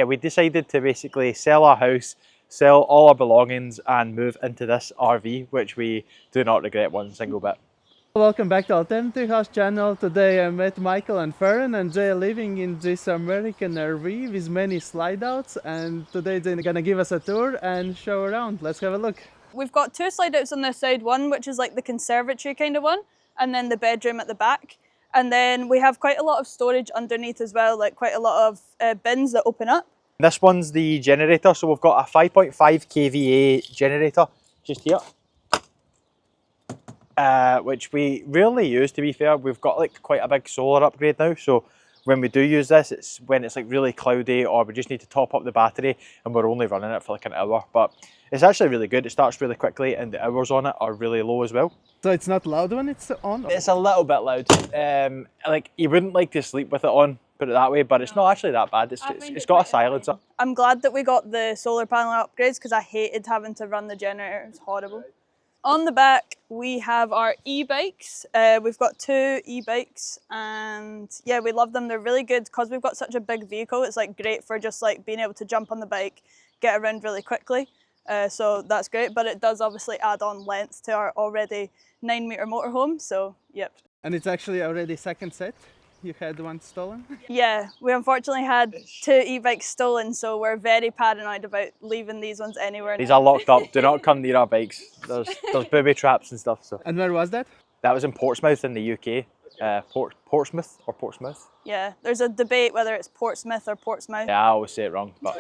Yeah, we decided to basically sell our house, sell all our belongings and move into this RV, which we do not regret one single bit. Welcome back to Alternative House channel. Today I met Michael and Fern and they're living in this American RV with many slide outs, and today they're gonna give us a tour and show around. Let's have a look. We've got two slide outs on this side, one which is like the conservatory kind of one, and then the bedroom at the back. And then we have quite a lot of storage underneath as well, like quite a lot of bins that open up. This one's the generator, so we've got a 5.5 kVA generator just here, which we rarely use, to be fair. We've got like quite a big solar upgrade now, so when we do use this, it's when it's like really cloudy or we just need to top up the battery and we're only running it for like an hour. But it's actually really good. It starts really quickly and the hours on it are really low as well. So it's not loud when it's on? It's a little bit loud. Like you wouldn't like to sleep with it on, put it that way, but it's not actually that bad. It's got a silencer. I'm glad that we got the solar panel upgrades because I hated having to run the generator. It's horrible. On the back, we have our e-bikes. We've got two e-bikes and yeah, we love them. They're really good because we've got such a big vehicle. It's like great for just like being able to jump on the bike, get around really quickly. So that's great, but it does obviously add on length to our already 9-meter motorhome, so yep. And it's actually already second set? You had one stolen? Yeah, we unfortunately had two e-bikes stolen, so we're very paranoid about leaving these ones anywhere. These are locked up. Do not come near our bikes. There's booby traps and stuff. So. And where was that? That was in Portsmouth in the UK. Portsmouth or Portsmouth? Yeah, there's a debate whether it's Portsmouth or Portsmouth. Yeah, I always say it wrong. But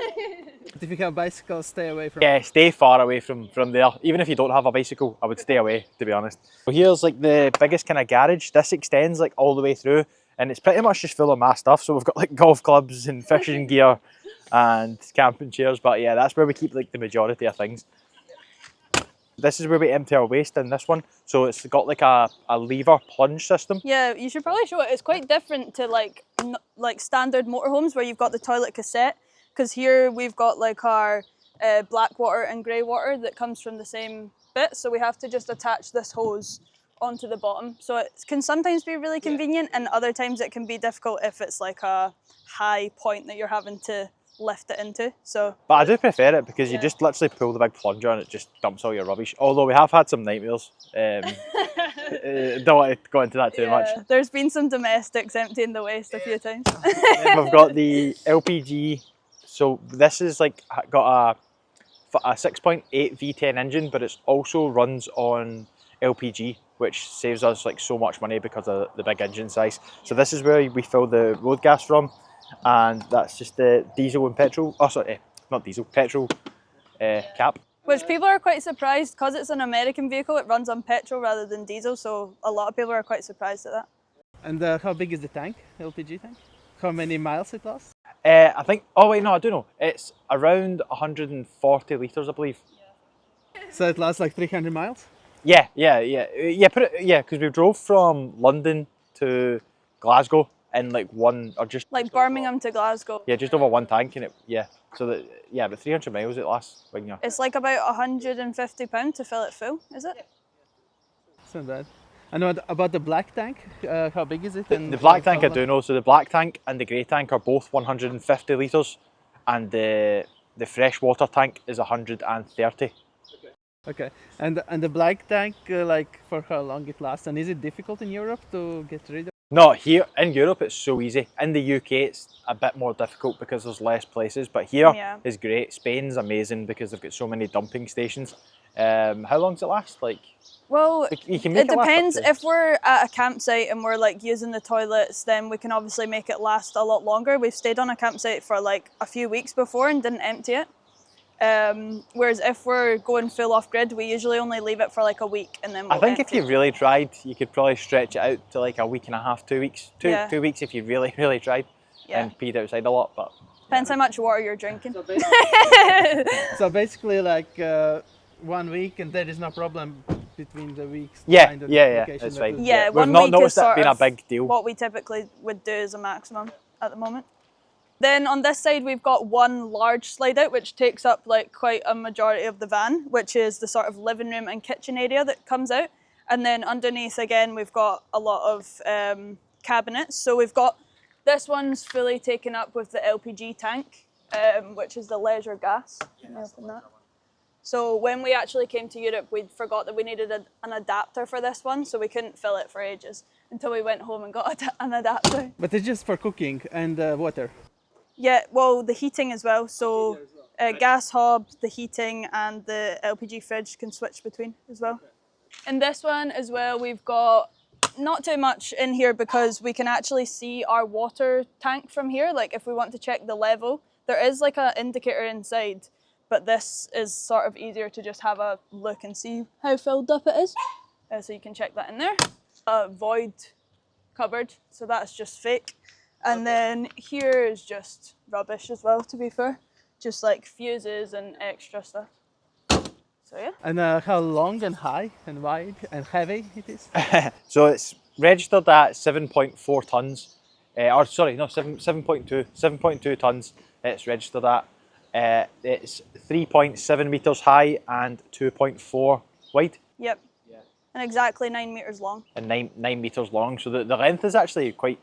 If you have bicycles, stay away from. yeah, stay far away from there. Even if you don't have a bicycle, I would stay away, to be honest. So here's like the biggest kind of garage. This extends like all the way through and it's pretty much just full of my stuff. So we've got like golf clubs and fishing gear and camping chairs. But yeah, that's where we keep like the majority of things. This is where we empty our waste in this one. So it's got like a lever plunge system. Yeah, you should probably show it. It's quite different to like standard motorhomes where you've got the toilet cassette. Because here we've got like our black water and grey water that comes from the same bit. So we have to just attach this hose onto the bottom. So it can sometimes be really convenient and other times it can be difficult if it's like a high point that you're having to lift it into. So, but I do prefer it because you just literally pull the big plunger and it just dumps all your rubbish. Although we have had some nightmares. Don't want to go into that too much. There's been some domestics emptying the waste a few times. We've got the LPG. So this is like got a 6.8 V10 engine, but it also runs on LPG, which saves us like so much money because of the big engine size. So this is where we fill the road gas from. And that's just the diesel and petrol, oh sorry, not diesel, petrol cap. Which people are quite surprised, because it's an American vehicle, it runs on petrol rather than diesel, so a lot of people are quite surprised at that. And how big is the tank, LPG tank? How many miles it lasts? I think, oh wait, no, I do know. It's around 140 litres, I believe. So it lasts like 300 miles? Yeah, because we drove from London to Glasgow in like one, or just like Birmingham to Glasgow. Yeah, just over one tank, and about 300 miles it lasts when you're. It's like about £150 to fill it full, is it? It's not bad. And what about the black tank? How big is it? The black tank I do know. So the black tank and the grey tank are both 150 litres, and the freshwater tank is 130. Okay. And the black tank, like for how long it lasts, and is it difficult in Europe to get rid of? No, here in Europe it's so easy. In the UK it's a bit more difficult because there's less places, but here is great. Spain's amazing because they've got so many dumping stations. How long does it last? Like, well, you can make it depends. If we're at a campsite and we're like using the toilets, then we can obviously make it last a lot longer. We've stayed on a campsite for like a few weeks before and didn't empty it. Whereas if we're going full off grid, we usually only leave it for like a week and then we'll I think empty if you really tried, you could probably stretch it out to like a week and a half, 2 weeks. Two weeks if you really tried and peed outside a lot. But depends how much water you're drinking. So basically like 1 week and there is no problem between the weeks. Yeah, that's fine. Yeah, we've not noticed that being a big deal. What we typically would do as a maximum at the moment. Then on this side we've got one large slide out which takes up like quite a majority of the van, which is the sort of living room and kitchen area that comes out. And then underneath again we've got a lot of cabinets. So we've got, this one's fully taken up with the LPG tank. which is the leisure gas. Let me open that. So when we actually came to Europe, we forgot that we needed an adapter for this one, so we couldn't fill it for ages until we went home and got an adapter. But it's just for cooking and water. Yeah, well, the heating as well. So gas hob, the heating, and the LPG fridge can switch between as well. In this one as well, we've got not too much in here because we can actually see our water tank from here. Like if we want to check the level, there is like an indicator inside, but this is sort of easier to just have a look and see how filled up it is. So you can check that in there. A void cupboard, so that's just fake. And then here is just rubbish as well, to be fair. Just like fuses and extra stuff. So yeah. And how long and high and wide and heavy it is? So it's registered at 7.4 tons. Or sorry, no, 7.2 tons it's registered at. It's 3.7 metres high and 2.4 wide. Yep. Yeah. And exactly 9 metres long. And 9 metres long. So the length is actually quite,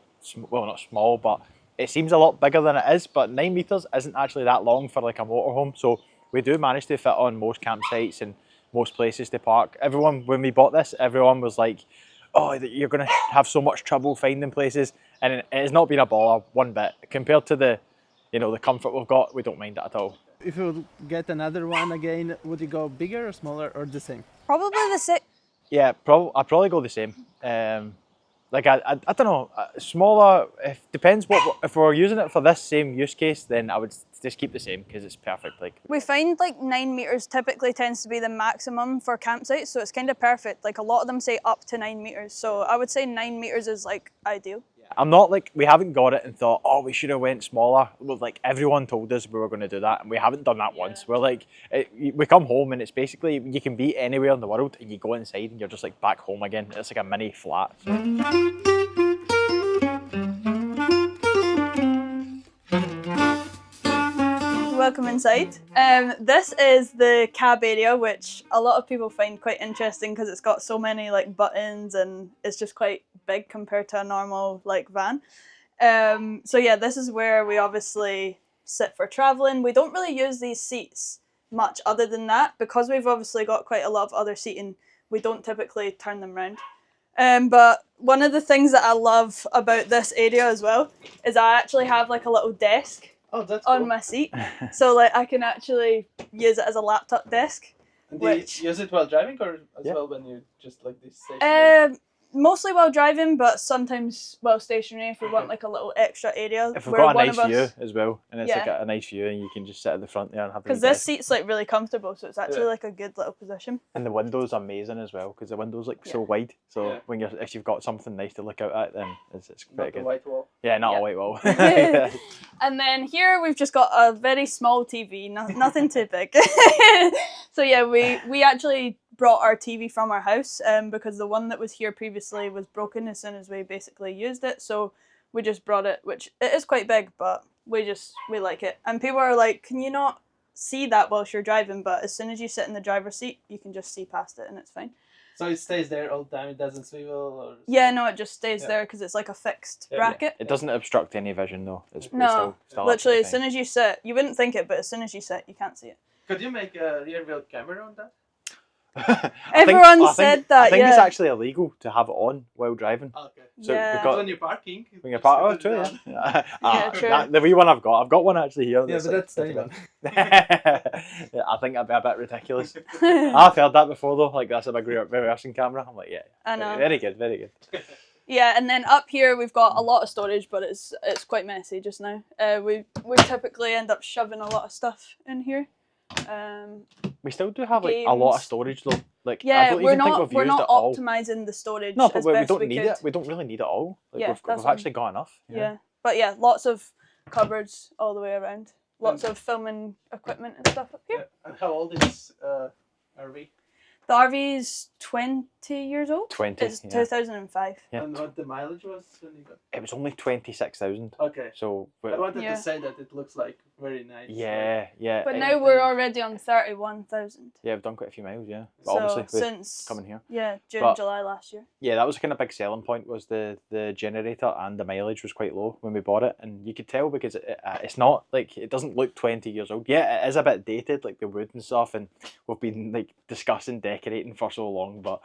well, not small, but it seems a lot bigger than it is. But 9 metres isn't actually that long for like a motorhome. So we do manage to fit on most campsites and most places to park. Everyone, when we bought this, everyone was like, oh, you're going to have so much trouble finding places. And it has not been a bother one bit. Compared to the, you know, the comfort we've got, we don't mind it at all. If you would get another one again, would you go bigger or smaller or the same? Probably the same. Yeah, I'd probably go the same. Like I don't know, smaller. Depends what if we're using it for this same use case, then I would just keep the same because it's perfect. Like we find like 9 metres typically tends to be the maximum for campsites, so it's kind of perfect. Like a lot of them say up to 9 metres, so I would say 9 metres is like ideal. I'm not like, we haven't got it and thought, oh, we should have went smaller. Well, like everyone told us we were going to do that and we haven't done that once. We're like, we come home and it's basically, you can be anywhere in the world and you go inside and you're just like back home again. It's like a mini flat. Welcome inside. This is the cab area, which a lot of people find quite interesting because it's got so many like buttons and it's just quite big compared to a normal like van. So yeah, this is where we obviously sit for traveling. We don't really use these seats much other than that because we've obviously got quite a lot of other seating. We don't typically turn them around. But one of the things that I love about this area as well is I actually have like a little desk on my seat. So like I can actually use it as a laptop desk. And do you use it while driving or as well when you just like this stationary? Mostly while driving, but sometimes while stationary if we want like a little extra area. If we've got a nice view as well, and it's like a nice view and you can just sit at the front there and have the because this seat's like really comfortable, so it's actually like a good little position. And the window's amazing as well because the window's like so wide. So when if you've got something nice to look out at, then it's pretty good. A white wall. Yeah, not a white wall. And then here we've just got a very small TV, nothing too big. So yeah, we actually brought our TV from our house because the one that was here previously was broken as soon as we basically used it. So we just brought it, which it is quite big, but we like it. And people are like, can you not see that whilst you're driving? But as soon as you sit in the driver's seat, you can just see past it and it's fine. So it stays there all the time, it doesn't swivel? Or yeah, no, it just stays there because it's like a fixed bracket. It doesn't obstruct any vision though. It's still literally as soon fine. as you sit, you wouldn't think it, but as soon as you sit, you can't see it. Could you make a rear wheel camera on that? Everyone said that. I think it's actually illegal to have it on while driving. Okay. So because when you're parking. When you're parking, true. True. The wee one I've got one actually here. Yeah, but that's tiny one. I think that'd be a bit ridiculous. I've heard that before though. Like that's a big reversing camera. I'm like, yeah. I know. Very good, very good. Yeah, and then up here we've got a lot of storage, but it's quite messy just now. We typically end up shoving a lot of stuff in here. We still do have like a lot of storage though. Like yeah, we're not optimizing the storage. No, but as we best don't we need could. it. We don't really need it all. Like, Yeah, we've actually got enough. Yeah, but yeah, lots of cupboards all the way around. Lots of filming equipment and stuff up here. And how old is RV? The RV's 20 years old. 20. It's Yeah. 2005. Yeah. And what the mileage was when you got? It was only 26,000. Okay. So I wanted Yeah. to say that it looks like very nice. yeah, yeah. But it- now we're already on 31,000. yeah, we've done quite a few miles. Yeah, but So obviously with since coming here. yeah, June, But- July last year. Yeah, that was a kind of big selling point. Was the generator and the mileage was quite low when we bought it, and you could tell because it's not like it doesn't look 20 years old. Yeah, it is a bit dated, like the wood and stuff, and we've been like discussing decorating for so long, but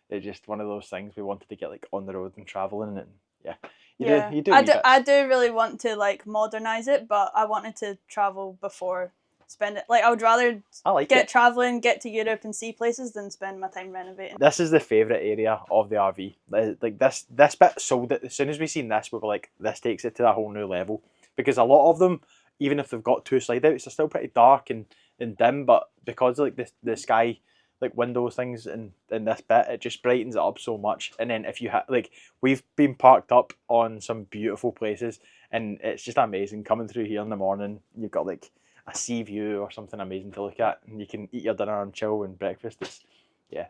it's just one of those things we wanted to get like on the road and traveling, and yeah, you do. I wee do. bits. I do really want to like modernize it, but I wanted to travel before spend it. Like I would rather I like get it. traveling, get to Europe and see places than spend my time renovating. This is the favourite area of the RV. Like this bit sold it as soon as we seen this. We were like, this takes it to a whole new level, because a lot of them, even if they've got 2 slide outs, they're still pretty dark and dim. But because of like the sky, like windows things in this bit, it just brightens it up so much. And then if you like, we've been parked up on some beautiful places, and it's just amazing coming through here in the morning. You've got like a sea view or something amazing to look at, and you can eat your dinner and chill and breakfast. It's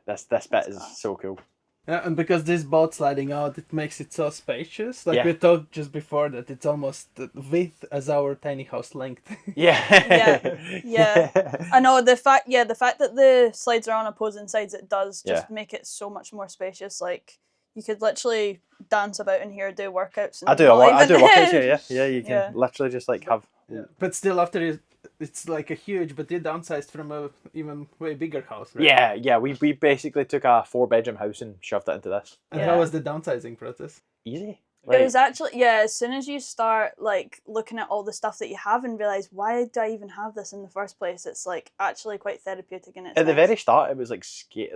this bit is so cool. Yeah, and because this boat sliding out, it makes it so spacious. Like Yeah. we talked just before that it's almost the width as our tiny house length. Yeah. Yeah. I know the fact that the slides are on opposing sides, it does just Yeah. make it so much more spacious. Like you could literally dance about in here, do workouts. And I do workouts here. Yeah, you can Yeah. literally just like have. Yeah. But still, after it's like a huge, but you downsized from a even way bigger house, right? Yeah. We basically took a 4-bedroom house and shoved it into this. And Yeah. how was the downsizing process? Easy. It was actually, as soon as you start like looking at all the stuff that you have and realize, why did I even have this in the first place? It's like actually quite therapeutic and it's at the nice. very start, it was like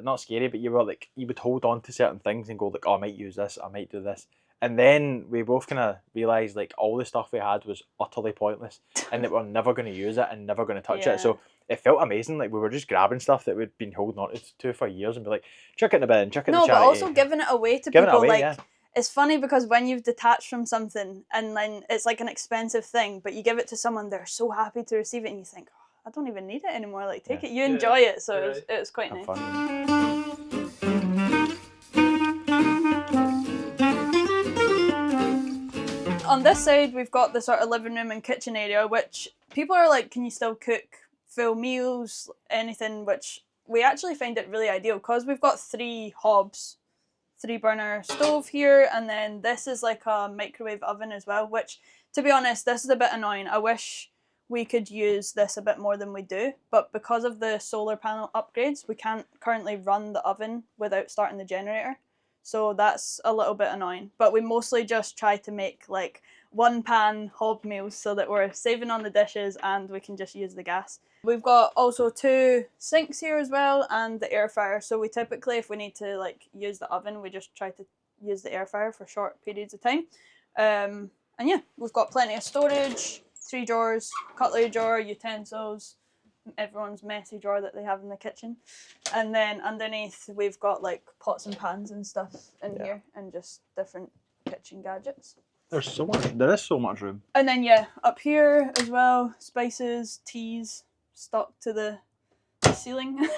not scary, but you were like, you would hold on to certain things and go like, oh, I might use this, I might do this. And then we both kind of realised like all the stuff we had was utterly pointless and that we're never going to use it and never going to touch Yeah. it. So it felt amazing. Like we were just grabbing stuff that we'd been holding on to for years and be like, chuck it in the bin, chuck it in the No, charity. but also giving it away to Giving it people. away, Like yeah. it's funny because when you've detached from something and then it's like an expensive thing, but you give it to someone, they're so happy to receive it, and you think, oh, I don't even need it anymore. Like take it, you enjoy it. So right. it was quite Have nice. fun. On this side, we've got the sort of living room and kitchen area, which people are like, can you still cook full meals, anything, which we actually find it really ideal because we've got 3 hobs, 3-burner stove here, and then this is like a microwave oven as well, which, to be honest, this is a bit annoying. I wish we could use this a bit more than we do, but because of the solar panel upgrades, we can't currently run the oven without starting the generator. So that's a little bit annoying. But we mostly just try to make like 1-pan hob meals so that we're saving on the dishes and we can just use the gas. We've got also 2 sinks here as well and the air fryer. So we typically, if we need to like use the oven, we just try to use the air fryer for short periods of time. And yeah, we've got plenty of storage, 3 drawers, cutlery drawer, utensils, everyone's messy drawer that they have in the kitchen, and then underneath we've got like pots and pans and stuff in here and just different kitchen gadgets. There is so much room. And then up here as well, spices, teas stuck to the ceiling.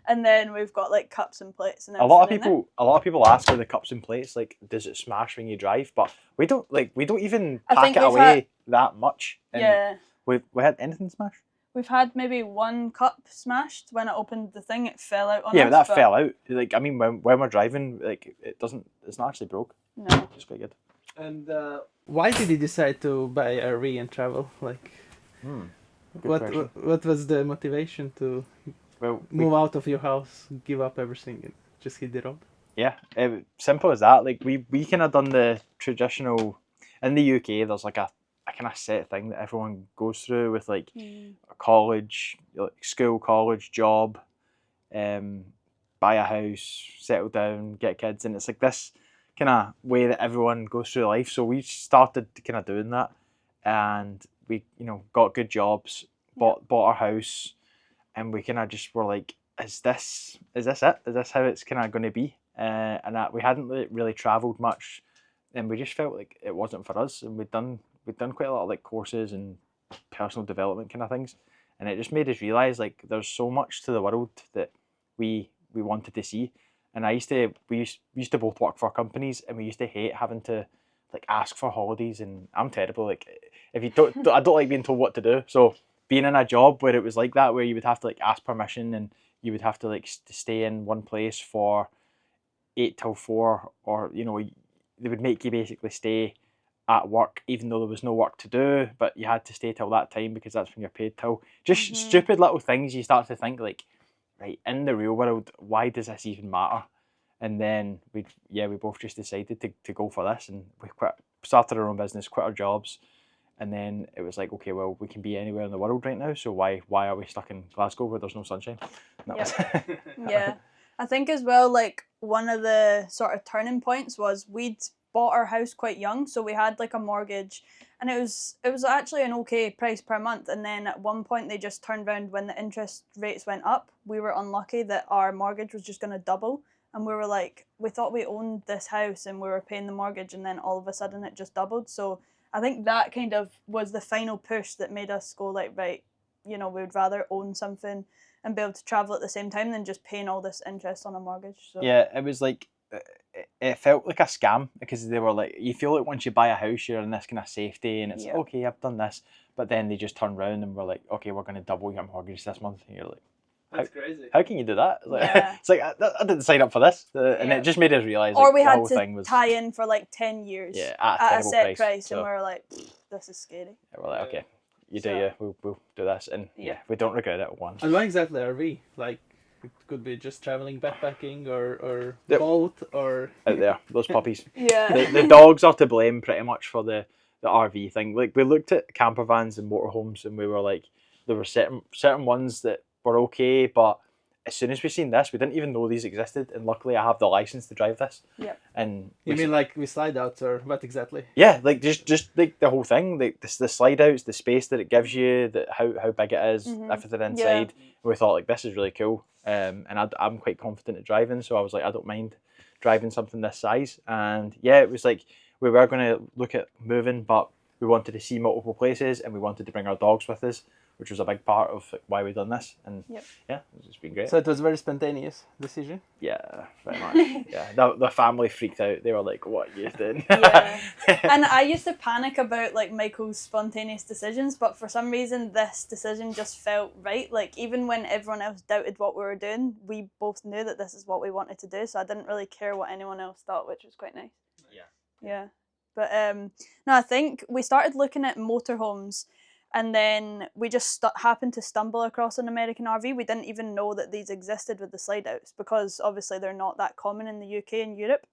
And then we've got like cups and plates and A lot everything in of people ask for the cups and plates, like, does it smash when you drive? But we don't even I pack think it we've away had- that much. there. And we had anything smash? We've had maybe 1 cup smashed. When I opened the thing, it fell out on Yeah, us. but that fell out. Like, I mean, when we're driving, like, it's not actually broke. No. It's quite good. And why did you decide to buy a RV and travel? Like, Good question. what was the motivation to Well, move out of your house, give up everything, and just hit the road? yeah, simple as that. Like we kind of done the traditional. In the UK, there's like a kind of set thing that everyone goes through with like college, like school, college, job, buy a house, settle down, get kids, and it's like this kind of way that everyone goes through life. So we started kind of doing that, and we got good jobs, bought our house, and we kind of just were like, is this it? Is this how it's kind of going to be? And that we hadn't really travelled much, and we just felt like it wasn't for us. And we'd done quite a lot of like courses and personal development kind of things, and it just made us realise like there's so much to the world that we we wanted to see. And we used to both work for companies, and we used to hate having to like ask for holidays. And I'm terrible. Like if you don't I don't like being told what to do. So being in a job where it was like that, where you would have to like ask permission, and you would have to like stay in one place for 8 till 4, or they would make you basically stay at work even though there was no work to do, but you had to stay till that time because that's when you're paid till. Just stupid little things you start to think like, right, in the real world, why does this even matter? And then we both just decided to go for this, and we started our own business, quit our jobs, and then it was like, okay, well, we can be anywhere in the world right now, so why are we stuck in Glasgow where there's no sunshine? Yeah. I think as well, like one of the sort of turning points was we'd bought our house quite young, so we had like a mortgage, and it was actually an okay price per month. And then at one point they just turned around when the interest rates went up. We were unlucky that our mortgage was just going to double, and we were like, we thought we owned this house and we were paying the mortgage, and then all of a sudden it just doubled. So I think that kind of was the final push that made us go like, right, we would rather own something and be able to travel at the same time than just paying all this interest on a mortgage. So yeah, it was like, it felt like a scam, because they were like, you feel like once you buy a house, you're in this kind of safety, and it's okay, I've done this, but then they just turn around and were like, okay, we're going to double your mortgage this month, and you're like, That's crazy. How can you do that? It's like I didn't sign up for this, and it just made us realise. Or like, we the had whole to thing was, tie in for like 10 years at a set price, so, and we were like, this is scary. Yeah, we're like, okay, you do you, we'll do this, and we don't regret it one. And why exactly RV? Like, it could be just traveling, backpacking, or boat, or out there, those puppies. Yeah. The dogs are to blame pretty much for the RV thing. Like, we looked at camper vans and motorhomes, and we were like, there were certain ones that were okay, but as soon as we seen this, we didn't even know these existed, and luckily I have the license to drive this. Yep. And you mean like with slide outs, or what exactly? Yeah, like just like the whole thing, like the slide outs, the space that it gives you, how big it is, everything inside. We thought like, this is really cool, and I'm quite confident at driving, so I was like, I don't mind driving something this size. And yeah, it was like, we were going to look at moving, but we wanted to see multiple places, and we wanted to bring our dogs with us, which was a big part of why we done this. And yeah, it's been great. So it was a very spontaneous decision? Yeah, very much. Yeah, the family freaked out. They were like, what are you doing? Yeah. And I used to panic about like Michael's spontaneous decisions, but for some reason this decision just felt right. Like, even when everyone else doubted what we were doing, we both knew that this is what we wanted to do, so I didn't really care what anyone else thought, which was quite nice. Yeah. But no, I think we started looking at motorhomes, and then we just happened to stumble across an American RV. We didn't even know that these existed with the slide outs, because obviously they're not that common in the UK and Europe.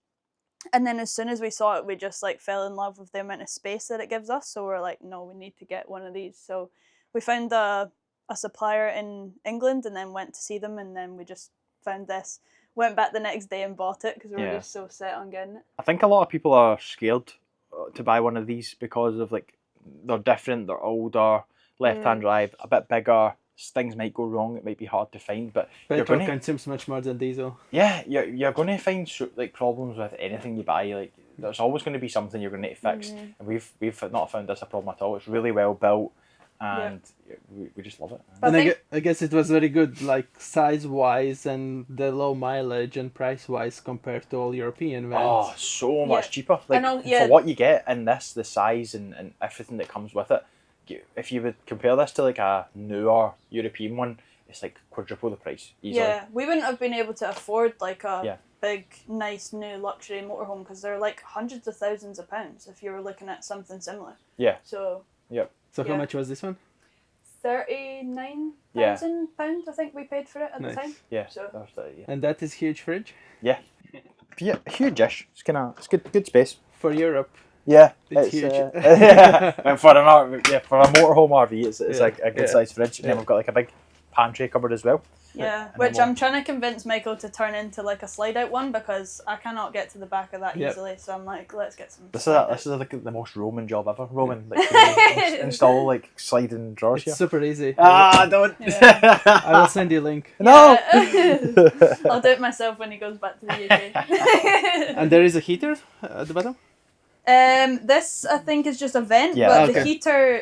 And then as soon as we saw it, we just like fell in love with the amount of space that it gives us. So we're like, no, we need to get one of these. So we found a supplier in England, and then went to see them, and then we just found this. Went back the next day and bought it, because we were just so set on getting it. I think a lot of people are scared to buy one of these because of like, they're different, they're older, left-hand drive, a bit bigger, things might go wrong, it might be hard to find, but petrol consumes much more than diesel. Yeah, you're going to find like problems with anything you buy. Like, there's always going to be something you're going to need to fix, and we've not found this a problem at all. It's really well built, and we just love it. And I guess it was very good, like size-wise and the low mileage and price-wise compared to all European vans. Oh, so much cheaper. Like, for what you get in this, the size and everything that comes with it, if you would compare this to like a newer European one, it's like quadruple the price easily. Yeah, we wouldn't have been able to afford like a big, nice, new luxury motorhome, because they're like hundreds of thousands of pounds if you were looking at something similar. Yeah. So. Yep. So how much was this one? £39,000, I think we paid for it at the time. Yeah. So. And that is huge fridge? Yeah. Yeah, huge-ish. It's good space. For Europe. Yeah, it's huge. And for a motorhome RV, it's like a good sized fridge, and then we've got like a big pantry cupboard as well. Yeah, which I'm trying to convince Michael to turn into like a slide out one, because I cannot get to the back of that easily. So I'm like, let's get some. This is like the most Roman job ever. Roman, like, install like sliding drawers. It's super easy. Don't. I will send you a link. No. I'll do it myself when he goes back to the UK. And there is a heater at the bottom? This I think is just a vent, but the heater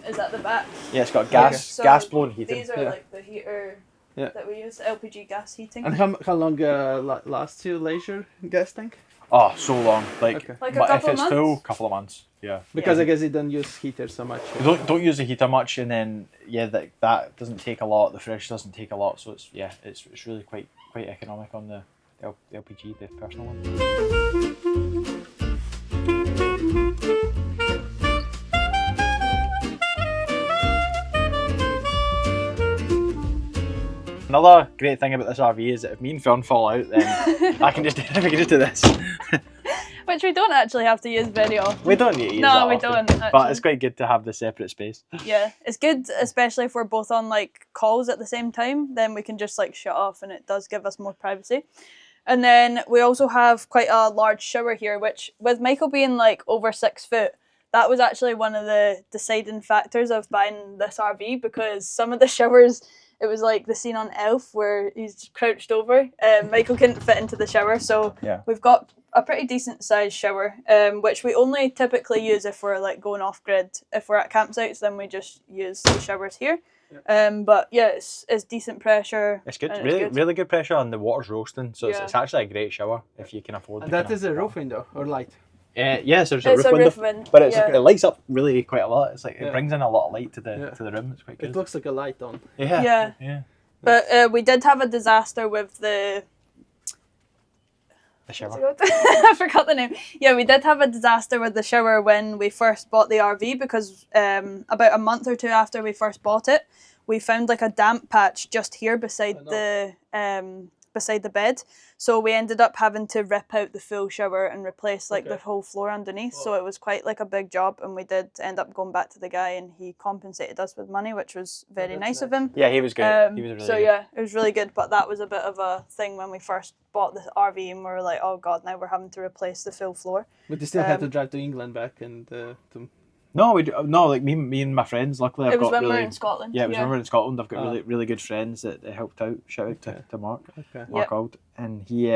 is at the back. Yeah, it's got gas blown heating. These are like the heater Yeah. that we use, LPG gas heating. And how long lasts your leisure gas tank? Oh, so long. Like, Okay. Like a but if couple of it's months? full, couple of months. Yeah. Because I guess you don't use heater so much. Don't use the heater much, and then that doesn't take a lot. The fridge doesn't take a lot, so it's really quite economic on the LPG, the personal one. Another great thing about this RV is that if me and Fern fall out, then we can just do this. Which we don't actually have to use very often. We don't need to use No, that we often, don't, but actually. it's quite good to have the separate space. Yeah, it's good, especially if we're both on like calls at the same time, then we can just like shut off and it does give us more privacy. And then we also have quite a large shower here, which with Michael being like over 6 foot, that was actually one of the deciding factors of buying this RV, because some of the showers, it was like the scene on Elf where he's crouched over. Michael couldn't fit into the shower, so we've got a pretty decent sized shower, which we only typically use if we're like going off grid. If we're at campsites, then we just use the showers here. But yeah, it's decent pressure. It's good, and really good pressure, and the water's roasting, so Yeah. it's actually a great shower if you can afford. And that is a roof window or light. Yes, there's It's a roof window, but it lights up really quite a lot. It's like it brings in a lot of light to the room. It's quite good. It looks like a light on. Yeah. But we did have a disaster with the shower. I forgot the name. Yeah, we did have a disaster with the shower when we first bought the RV, because about a month or two after we first bought it, we found like a damp patch just here beside beside the bed. So we ended up having to rip out the full shower and replace like the whole floor underneath. So it was quite like a big job, and we did end up going back to the guy and he compensated us with money, which was very nice of him. Yeah, he was good. He was really good. Yeah, it was really good, but that was a bit of a thing when we first bought the RV and we were like, oh god, now we're having to replace the full floor. But you still had to drive to England back and to... No, like me and my friends. Luckily, I've It was got when we really. were in Scotland. Yeah, it was when we were in Scotland. I've got really good friends that helped out. Shout out to Mark. Okay. Mark Auld. And he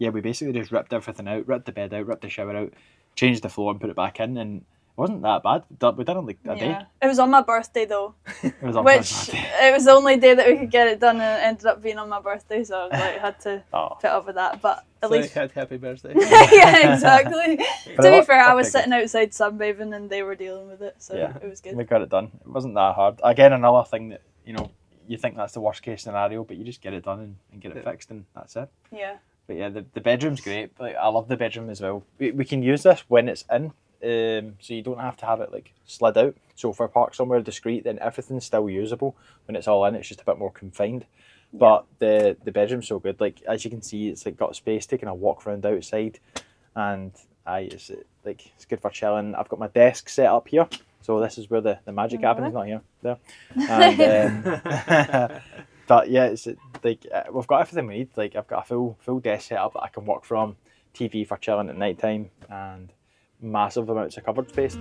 we basically just ripped everything out, ripped the bed out, ripped the shower out, changed the floor and put it back in, and it wasn't that bad. We did it in like a day. It was on my birthday though. It was on Which it was the only day that we could get it done, and it ended up being on my birthday, so I was like, had to put up with that. But at least had happy birthday. yeah, exactly. But To be fair, I okay, was sitting outside sunbathing and they were dealing with it, so it was good. We got it done. It wasn't that hard. Again, another thing that you think that's the worst case scenario, but you just get it done and get it fixed, and that's it. Yeah. But yeah, the bedroom's great. Like, I love the bedroom as well. We can use this when it's in. So you don't have to have it like slid out. So if we're parked somewhere discreet, then everything's still usable. When it's all in, it's just a bit more confined. But the bedroom's so good. Like, as you can see, it's like got space, taking a walk around outside, and it's good for chilling. I've got my desk set up here, so this is where the magic happens. Not here, there. And, but yeah, it's like we've got everything we need. Like, I've got a full desk set up that I can work from, TV for chilling at night time, and massive amounts of cupboard space.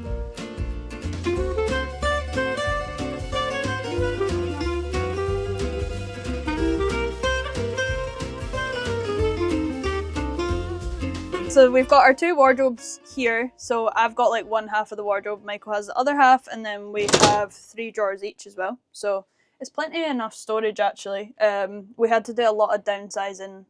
So we've got our two wardrobes here. So I've got like one half of the wardrobe, Michael has the other half, and then we have 3 drawers each as well. So it's plenty enough storage actually. We had to do a lot of downsizing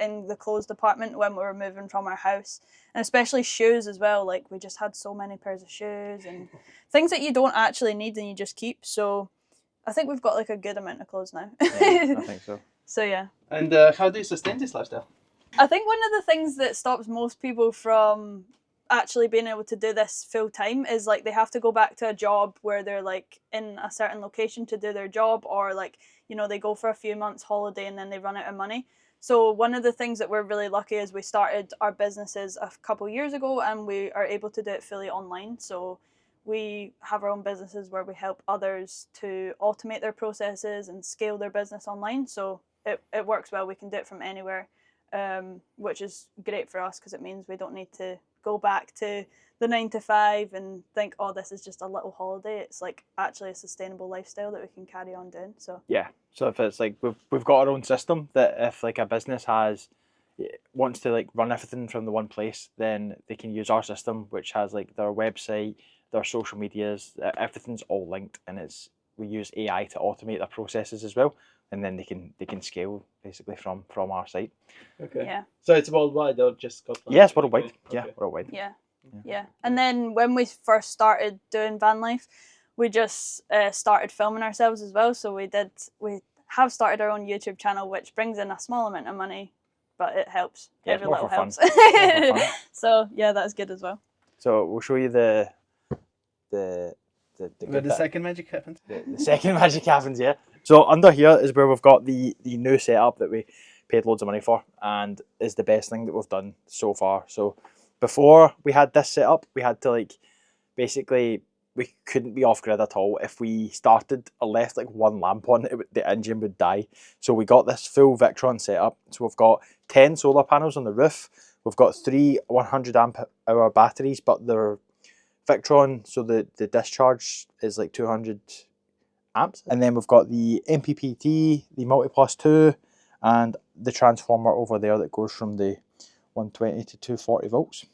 in the clothes department when we were moving from our house, and especially shoes as well. Like, we just had so many pairs of shoes and things that you don't actually need and you just keep. So I think we've got like a good amount of clothes now. Yeah, I think so. So yeah. And how do you sustain this lifestyle? I think one of the things that stops most people from actually being able to do this full time is like they have to go back to a job where they're like in a certain location to do their job, or like, they go for a few months holiday and then they run out of money. So one of the things that we're really lucky is we started our businesses a couple years ago and we are able to do it fully online. So we have our own businesses where we help others to automate their processes and scale their business online. So it works well. We can do it from anywhere, which is great for us because it means we don't need to go back to the 9 to 5 and think, oh, this is just a little holiday. It's like actually a sustainable lifestyle that we can carry on doing. So yeah, so if it's like we've got our own system, that if like a business wants to like run everything from the one place, then they can use our system, which has like their website, their social medias, everything's all linked, and it's we use AI to automate their processes as well, and then they can scale basically from our site. Okay. Yeah. So it's worldwide or just Scotland? Yes, worldwide. Okay. Yeah, worldwide. Yeah. And then when we first started doing van life, we just started filming ourselves as well. So we have started our own YouTube channel, which brings in a small amount of money, but it helps. Yeah, Every more little for fun. helps. More for fun. So yeah, that's good as well. So we'll show you the Where good the bit. second magic happens. The second magic happens, yeah. So under here is where we've got the new setup that we paid loads of money for, and is the best thing that we've done so far. So before we had this setup, we had to basically we couldn't be off grid at all. If we started or left one lamp on, the engine would die. So we got this full Victron setup. So we've got 10 solar panels on the roof. We've got 3 100 amp hour batteries, but they're Victron, so the discharge is 200 amps. And then we've got the MPPT, the Multiplus 2, and the transformer over there that goes from the 120 to 240 volts.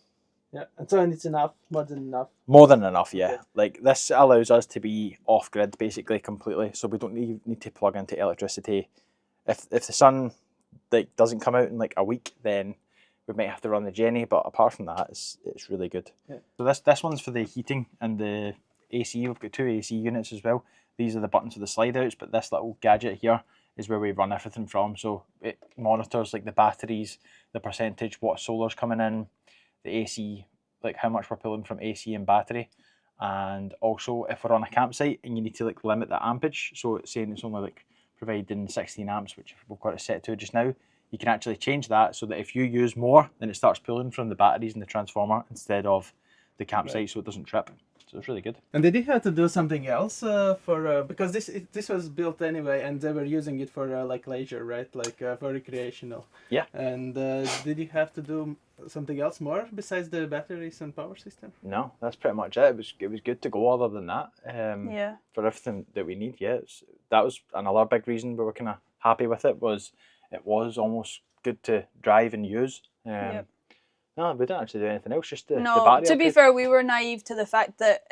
Yeah, and so it's enough, more than enough. More than enough, yeah. This allows us to be off grid basically completely, so we don't need to plug into electricity. If the sun doesn't come out in a week, then we might have to run the Jenny, but apart from that, it's really good. Yeah. So this one's for the heating and the AC. We've got 2 AC units as well. These are the buttons for the slide outs, but this little gadget here is where we run everything from. So it monitors the batteries, the percentage, what solar's coming in, the AC, how much we're pulling from AC and battery. And also if we're on a campsite and you need to limit the ampage, so it's saying it's only providing 16 amps, which we've got it set to just now, you can actually change that so that if you use more, then it starts pulling from the batteries and the transformer instead of the campsite, so it doesn't trip. So it's really good. And did you have to do something else because this was built anyway, and they were using it for leisure, right? For recreational. Yeah. And did you have to do something else more besides the batteries and power system? No, that's pretty much it. It was good to go. Other than that, Yeah. for everything that we need, yeah, that was another big reason we were kind of happy with it. It was almost good to drive and use. Yep. No, we didn't actually do anything else. Just the No, battery to be upgrade. fair, we were naive to the fact that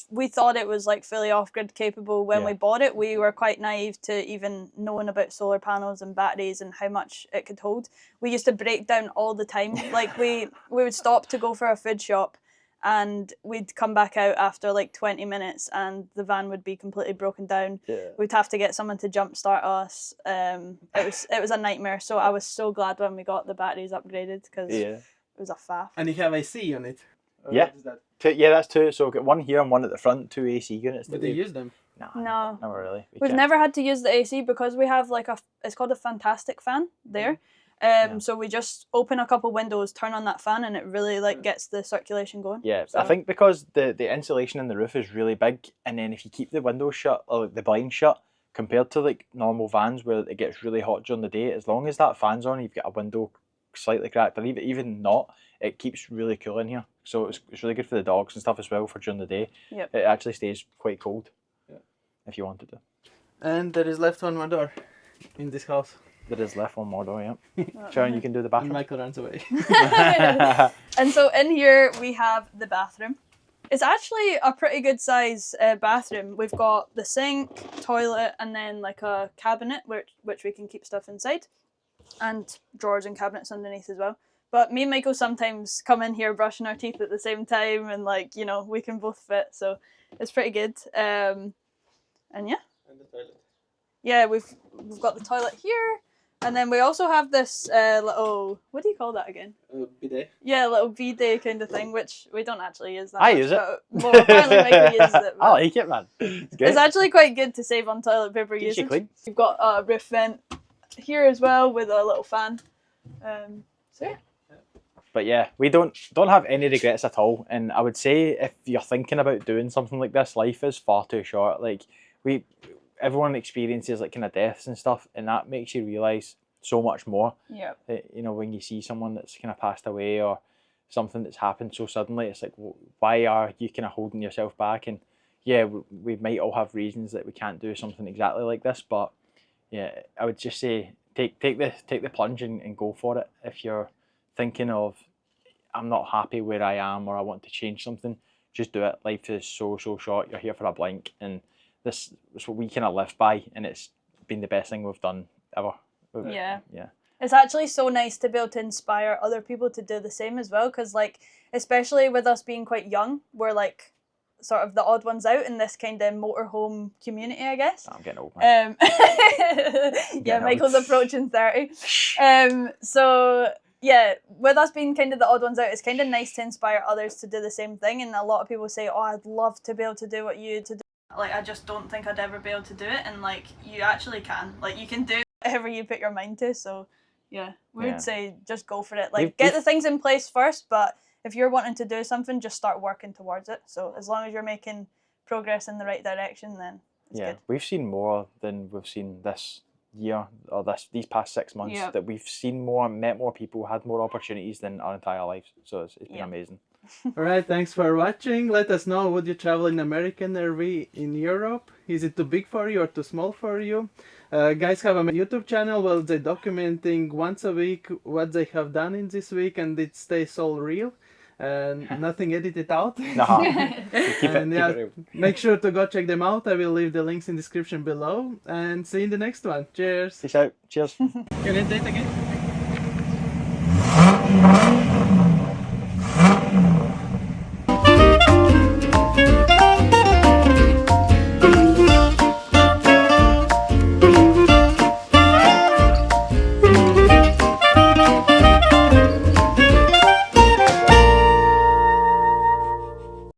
we thought it was fully off-grid capable when we bought it. We were quite naive to even knowing about solar panels and batteries and how much it could hold. We used to break down all the time. We would stop to go for a food shop and we'd come back out after 20 minutes and the van would be completely broken down. Yeah. We'd have to get someone to jumpstart us. It was a nightmare. So I was so glad when we got the batteries upgraded because it was a faff. And you have AC on it? Yeah. What is that? Yeah, that's 2. So we've got 1 here and 1 at the front, 2 AC units. Did they use them? No. Never really. We've never had to use the AC because we have it's called a fantastic fan there. So we just open a couple windows, turn on that fan, and it really gets the circulation going. Yeah, I think because the insulation in the roof is really big, and then if you keep the windows shut or the blinds shut, compared to normal vans where it gets really hot during the day, as long as that fan's on, you've got a window slightly cracked, or even not, it keeps really cool in here. So it's really good for the dogs and stuff as well for during the day. Yep. It actually stays quite cold if you wanted to. And there is left one more door in this house. There is left 1 more door, yeah. Sharon, you can do the And bathroom. Michael runs away. And so in here we have the bathroom. It's actually a pretty good size bathroom. We've got the sink, toilet, and then a cabinet which we can keep stuff inside, and drawers and cabinets underneath as well. But me and Michael sometimes come in here brushing our teeth at the same time, and we can both fit, so it's pretty good. And yeah. And the toilet. Yeah, we've got the toilet here, and then we also have this little, what do you call that again? Bidet. Yeah, little bidet kind of thing, which we don't actually use that I much, use it. but- Well, apparently Michael uses it. I but like it, man. It's good. It's actually quite good to save on toilet paper Keeps you usage. clean. We've got a roof vent here as well with a little fan. So yeah. But yeah, we don't have any regrets at all. And I would say if you're thinking about doing something like this, life is far too short. Everyone experiences kind of deaths and stuff, and that makes you realise so much more. Yeah. When you see someone that's kind of passed away or something that's happened so suddenly, it's why are you kind of holding yourself back? And yeah, we might all have reasons that we can't do something exactly like this, but yeah, I would just say take the plunge and go for it. If you're thinking of, I'm not happy where I am or I want to change something, just do it. Life is so short. You're here for a blink, and this is what we kind of live by, and it's been the best thing we've done ever. Yeah. Yeah. It's actually so nice to be able to inspire other people to do the same as well, because like, especially with us being quite young, we're like sort of the odd ones out in this kind of motorhome community, I guess. I'm getting old, man. Yeah, Michael's approaching 30. So yeah, with us being kind of the odd ones out, it's kind of nice to inspire others to do the same thing. And a lot of people say, oh, I'd love to be able to do what you do. Like, I just don't think I'd ever be able to do it. And like, you actually can. Like, you can do whatever you put your mind to. So yeah, we would say just go for it. Like, get the things in place first, but if you're wanting to do something, just start working towards it. So as long as you're making progress in the right direction, then it's good. We've seen more than we've seen this year or these past 6 months. That we've seen more, met more people, had more opportunities than our entire lives. So it's been amazing. All right, thanks for watching. Let us know, would you travel in American RV in Europe? Is it too big for you or too small for you? Guys have a YouTube channel where they're documenting once a week what they have done in this week, and it stays all real and nothing edited out. Keep it real. Make sure to go check them out. I will leave the links in the description below, and see you in the next one. Cheers. Peace out. Cheers. Can I date again?